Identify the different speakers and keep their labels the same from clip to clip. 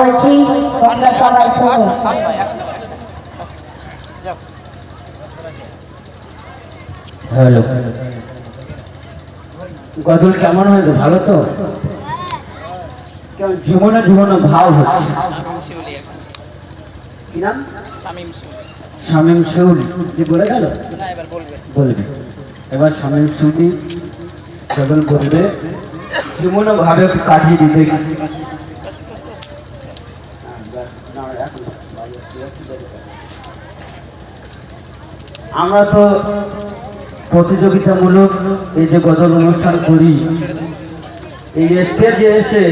Speaker 1: বলছি, তোমরা সবাই শোনো।
Speaker 2: হ্যালো, গজল কেমন হয়েছে? ভালো তো? জীবনে জীবনে ভাব হচ্ছে। কি নাম? শামীম শিউলি যে বলে গেল, বলবে এবার শামীম শিউলি গজল বলবে, জীবনে ভাবে কাটিয়ে দিতে। আমরা তো প্রতিযোগিতামূলক এই যে গজল অনুষ্ঠান করি, এই স্টেজে এসে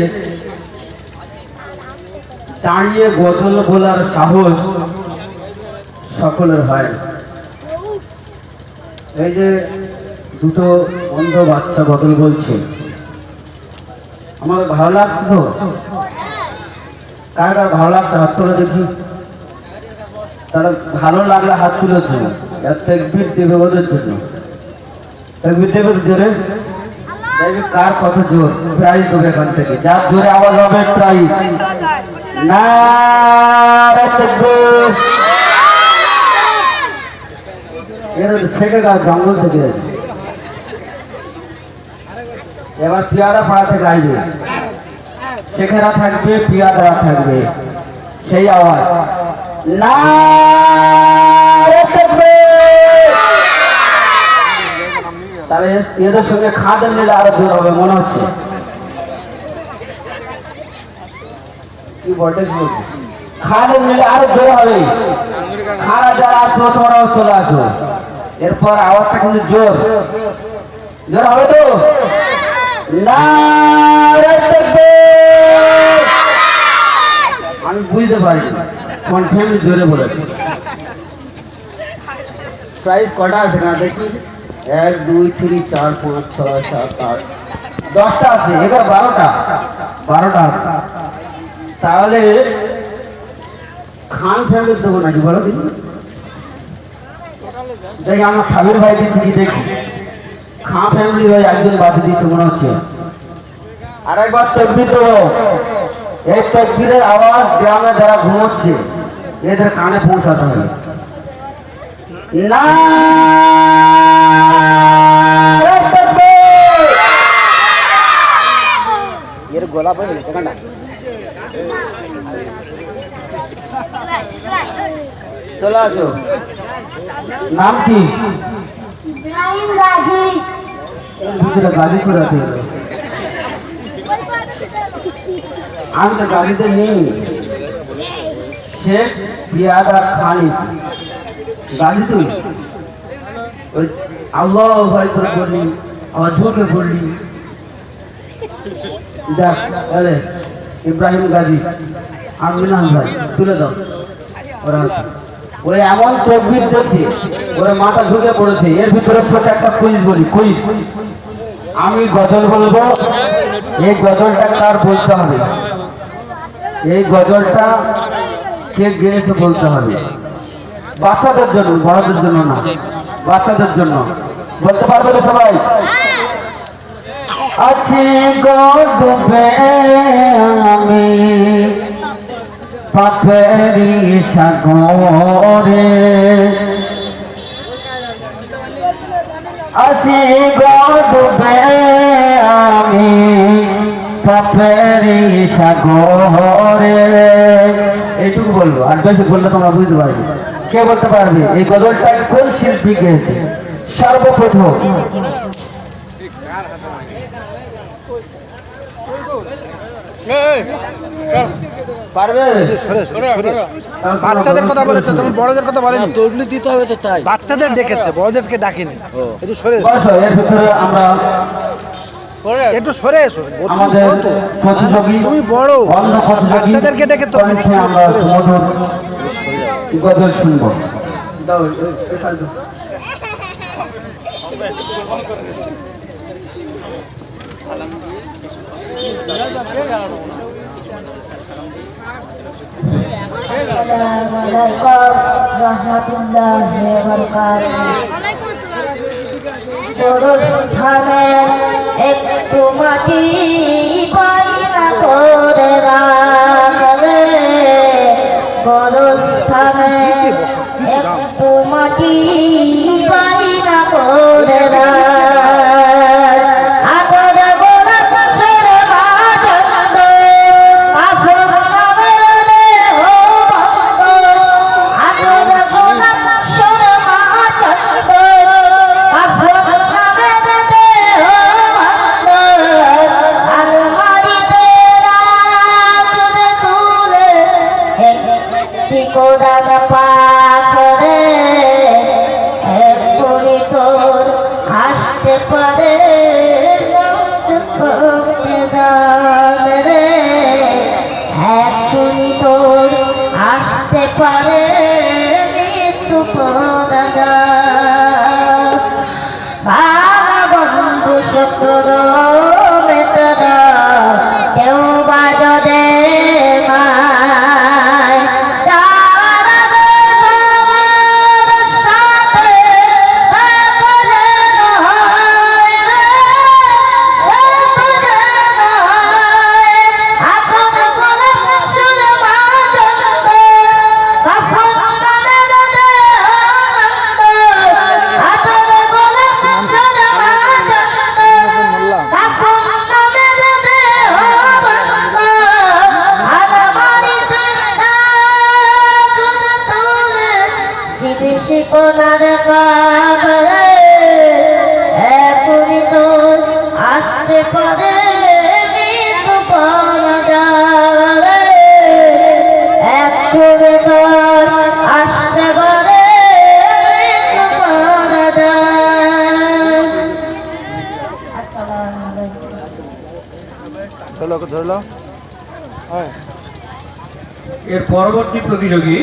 Speaker 2: দাঁড়িয়ে গজল বলার সাহস সকলের হয়। এই যে দুটো অন্ধ বাচ্চা গজল বলছে, আমার ভালো লাগছে তো। কার কার ভালো লাগছে হাত তুলে দেখি। তারা ভালো লাগলে হাত তুলেছে। তাকবীর দেবে ওদের জন্য, তাকবীর দেবে জোরে। কার কত জোর, প্রাইজ দেবে এখান থেকে। যার জোরে আওয়াজ হবে প্রাইজ। নারে তাকবীর। এর শেখেগা জঙ্গল থেকে আছে। এবার পিয়ারা পাড়া থেকে আসবে, শেখেরা থাকবে, পিয়ারা থাকবে, সেই আওয়াজ নারে তাকবীর। তাহলে এদের সঙ্গে খাদের নিলে আরো জোর হবে মনে হচ্ছে। কি বলতে খাদের নিলে আরো জোর হবে। খারা যারা আছো তোমরাও চলে আসো, এরপর আওয়াজটা কিন্তু জোর জোর হবে তো। নারে তাকবীর। আমি বুঝতে পারি তোমার ফ্যামিলি জোরে বলে। প্রাইস কটা আছে না দেখি? 1 2 3 4 5 6 7 8 10টা আছে। এবার 12টা আছে। তাহলে খান ফ্যামিলি দেবো নাকি বলো দিদি? দেখি আমার সাবির ভাই দিচ্ছি কি দেখি। খাঁ ফ্যামিলি ভাই একজন বাদ দিচ্ছে মনে হচ্ছে। আর একবার তাকবীর দেবো। এই তাকবীরের আওয়াজ গ্রামে যারা ঘুমোচ্ছে এদের কানে পৌঁছাতে হবে। নারে তাকবীর। এর গলা পড়ে গেছে কান্ডা। চলে আসো। নাম কি?
Speaker 1: ইব্রাহিম গাজী।
Speaker 2: ভিতরে গাজী চড়াতে আমি তো গাজীতে নেই। শেখ পিয়াদা খান গাজী তুই ওই আল্লাহ ভাই করে বললি, আবার ঝুঁকে বললি। যাক তাহলে ইব্রাহিম গাজী আমিনান ভাই তুলে দাও। ওরা ওই এমন তাকবীর দিচ্ছে, ওরা মাথা ঝুঁকে পড়েছে। এর ভিতরে ছোট একটা কুইজ বলি, কুইজ। আমি গজল বলবো, এই গজলটা কার বলতে হবে, এই গজলটা কে গেয়েছে বলতে হবে। বাচ্চাদের জন্য, বড়দের জন্য না, বাচ্চাদের জন্য। বলতে পারবে তো সবাই? আছি গডুবে আমি পাপেরি সাগরে, আছি গডুবে আমি পাপেরি সাগরে। এইটুকু বলবো, আর বেশি বললে তোমরা বুঝতে পারবে। কে বলতে পারবে এই গজলটা কোন শিল্পী গেয়েছে সর্বপ্রথম? পারবে?
Speaker 3: বাচ্চাদের কথা বলেছে, তুমি বড়দের কথা বলেনি। তবলি দিতে হবে তো, তাই বাচ্চাদের ডেকেছে, বড়দেরকে ডাকেনি। একটু সরে
Speaker 2: এর ভিতরে আমরা
Speaker 3: একটু সরে এসো।
Speaker 2: আমাদের প্রতিযোগী,
Speaker 3: তুমি বড়, বাচ্চাদেরকে ডেকে তো
Speaker 2: আমরা সুমধুর গজল শুনবো।
Speaker 1: একটু মাটি পাই না করে রাখলে কোরআন পাক রে এখনই তোর আসতে পারে রে এখনই তোর আসতে পারে মৃত্যু বন্ধু শুক্র মেতরা কেউ বাজো দে মায় যাওয়ার আগে সবার সাথে দেখা যেন হয় রে, দেখা যেন হয়। এখন গোলাপ শুধু মাঝন্দ, কখন গানে দে আনন্দ। এখন গোলাপ শুধু মাঝন্দ, কখন গানে দে আনন্দ। আলমারিতে রাখ তুলে জিনিস কোনার কাবরে এখনই তোর আসতে পারে মৃত্যু পরাজয়। এখনই তোর আসতে পারে মৃত্যু পরাজয়। আসসালামু আলাইকুম।
Speaker 3: চলো ওকে ধরে নাও। হয়
Speaker 2: এর পরবর্তী প্রতিযোগী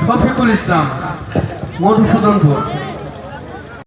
Speaker 2: শফিকুল ইসলাম, মধুসূদনপুর।